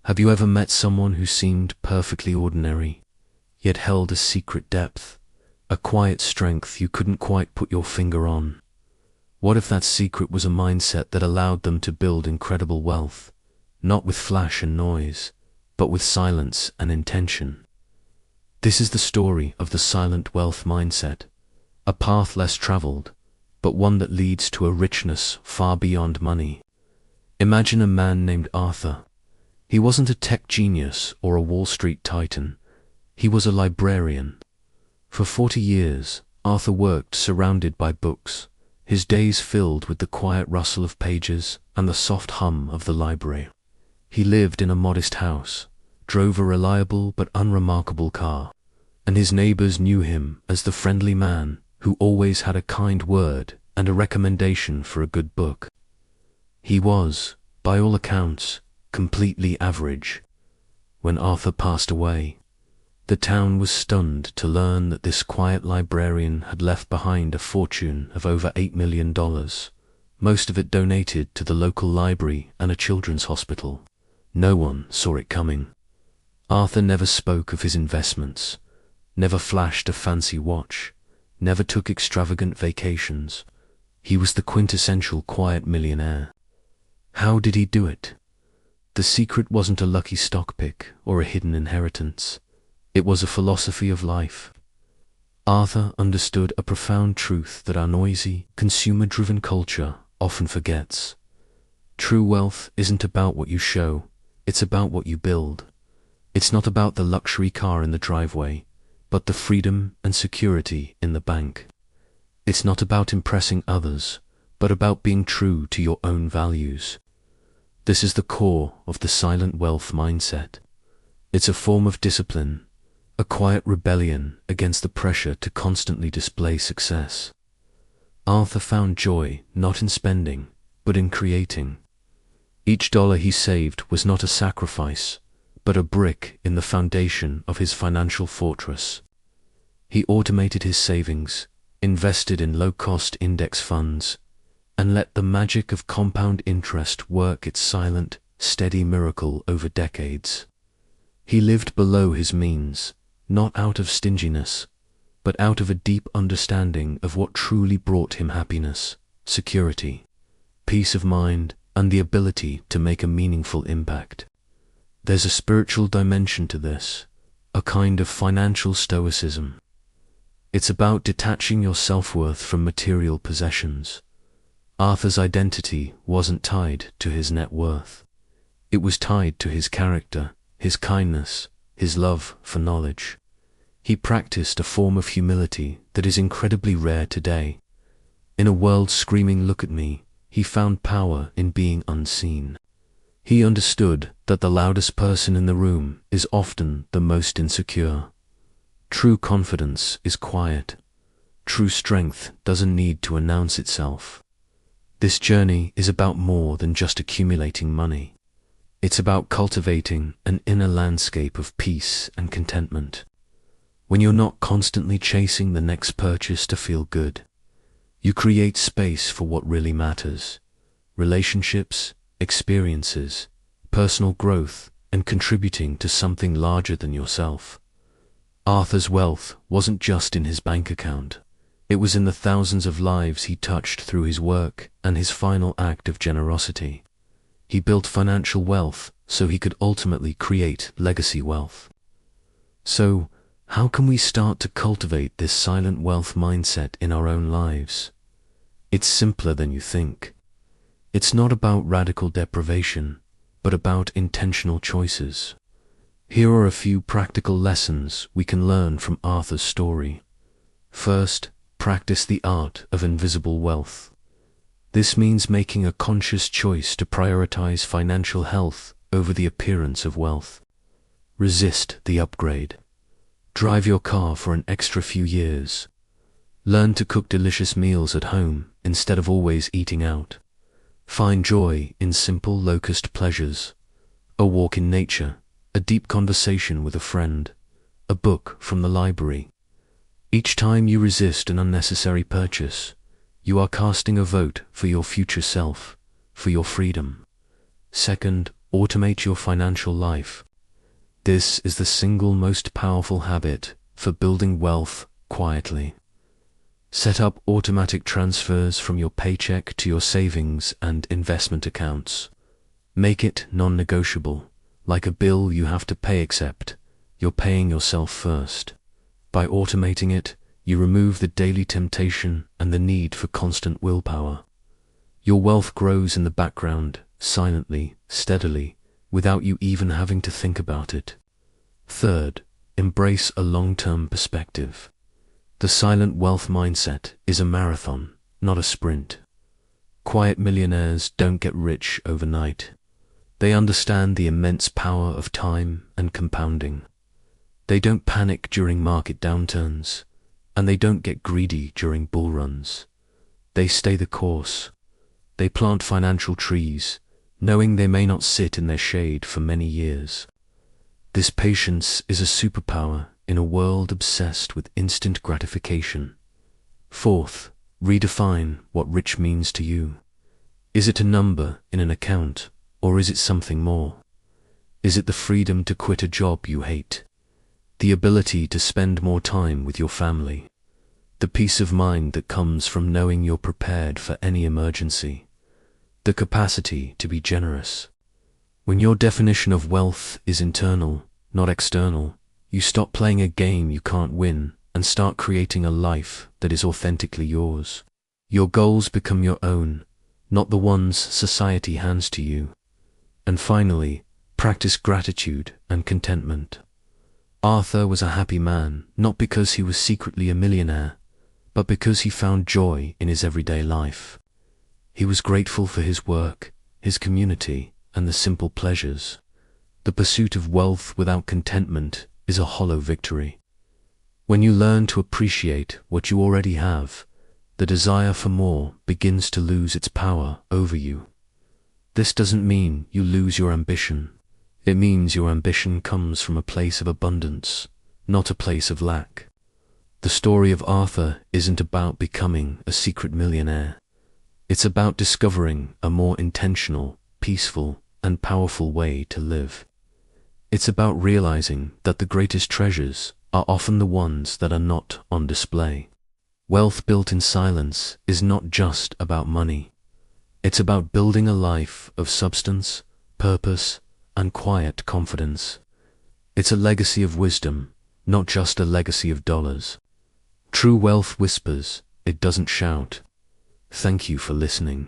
Have you ever met someone who seemed perfectly ordinary, yet held a secret depth, a quiet strength you couldn't quite put your finger on? What if that secret was a mindset that allowed them to build incredible wealth, not with flash and noise, but with silence and intention? This is the story of the silent wealth mindset, a path less traveled, but one that leads to a richness far beyond money. Imagine a man named Arthur. He wasn't a tech genius or a Wall Street titan. He was a librarian. For 40 years, Arthur worked surrounded by books, his days filled with the quiet rustle of pages and the soft hum of the library. He lived in a modest house, drove a reliable but unremarkable car, and his neighbors knew him as the friendly man who always had a kind word and a recommendation for a good book. He was, by all accounts, completely average. When Arthur passed away, the town was stunned to learn that this quiet librarian had left behind a fortune of over $8 million, most of it donated to the local library and a children's hospital. No one saw it coming. Arthur never spoke of his investments, never flashed a fancy watch, never took extravagant vacations. He was the quintessential quiet millionaire. How did he do it? The secret wasn't a lucky stock pick or a hidden inheritance. It was a philosophy of life. Arthur understood a profound truth that our noisy, consumer-driven culture often forgets. True wealth isn't about what you show, it's about what you build. It's not about the luxury car in the driveway, but the freedom and security in the bank. It's not about impressing others, but about being true to your own values. This is the core of the silent wealth mindset. It's a form of discipline, a quiet rebellion against the pressure to constantly display success. Arthur found joy not in spending, but in creating. Each dollar he saved was not a sacrifice, but a brick in the foundation of his financial fortress. He automated his savings, invested in low-cost index funds, and let the magic of compound interest work its silent, steady miracle over decades. He lived below his means, not out of stinginess, but out of a deep understanding of what truly brought him happiness, security, peace of mind, and the ability to make a meaningful impact. There's a spiritual dimension to this, a kind of financial stoicism. It's about detaching your self-worth from material possessions. Arthur's identity wasn't tied to his net worth. It was tied to his character, his kindness, his love for knowledge. He practiced a form of humility that is incredibly rare today. In a world screaming, "Look at me," he found power in being unseen. He understood that the loudest person in the room is often the most insecure. True confidence is quiet. True strength doesn't need to announce itself. This journey is about more than just accumulating money. It's about cultivating an inner landscape of peace and contentment. When you're not constantly chasing the next purchase to feel good, you create space for what really matters: relationships, experiences, personal growth, and contributing to something larger than yourself. Arthur's wealth wasn't just in his bank account. It was in the thousands of lives he touched through his work and his final act of generosity. He built financial wealth so he could ultimately create legacy wealth. So, how can we start to cultivate this silent wealth mindset in our own lives? It's simpler than you think. It's not about radical deprivation, but about intentional choices. Here are a few practical lessons we can learn from Arthur's story. First, practice the art of invisible wealth. This means making a conscious choice to prioritize financial health over the appearance of wealth. Resist the upgrade. Drive your car for an extra few years. Learn to cook delicious meals at home instead of always eating out. Find joy in simple low-cost pleasures: a walk in nature, a deep conversation with a friend, a book from the library. Each time you resist an unnecessary purchase, you are casting a vote for your future self, for your freedom. Second, automate your financial life. This is the single most powerful habit for building wealth quietly. Set up automatic transfers from your paycheck to your savings and investment accounts. Make it non-negotiable, like a bill you have to pay, except you're paying yourself first. By automating it, you remove the daily temptation and the need for constant willpower. Your wealth grows in the background, silently, steadily, without you even having to think about it. Third, embrace a long-term perspective. The silent wealth mindset is a marathon, not a sprint. Quiet millionaires don't get rich overnight. They understand the immense power of time and compounding. They don't panic during market downturns, and they don't get greedy during bull runs. They stay the course. They plant financial trees, knowing they may not sit in their shade for many years. This patience is a superpower in a world obsessed with instant gratification. Fourth, redefine what rich means to you. Is it a number in an account, or is it something more? Is it the freedom to quit a job you hate? The ability to spend more time with your family? The peace of mind that comes from knowing you're prepared for any emergency? The capacity to be generous? When your definition of wealth is internal, not external, you stop playing a game you can't win and start creating a life that is authentically yours. Your goals become your own, not the ones society hands to you. And finally, practice gratitude and contentment. Arthur was a happy man, not because he was secretly a millionaire, but because he found joy in his everyday life. He was grateful for his work, his community, and the simple pleasures. The pursuit of wealth without contentment is a hollow victory. When you learn to appreciate what you already have, the desire for more begins to lose its power over you. This doesn't mean you lose your ambition. It means your ambition comes from a place of abundance, not a place of lack. The story of Arthur isn't about becoming a secret millionaire. It's about discovering a more intentional, peaceful, and powerful way to live. It's about realizing that the greatest treasures are often the ones that are not on display. Wealth built in silence is not just about money. It's about building a life of substance, purpose, and quiet confidence. It's a legacy of wisdom, not just a legacy of dollars. True wealth whispers, it doesn't shout. Thank you for listening.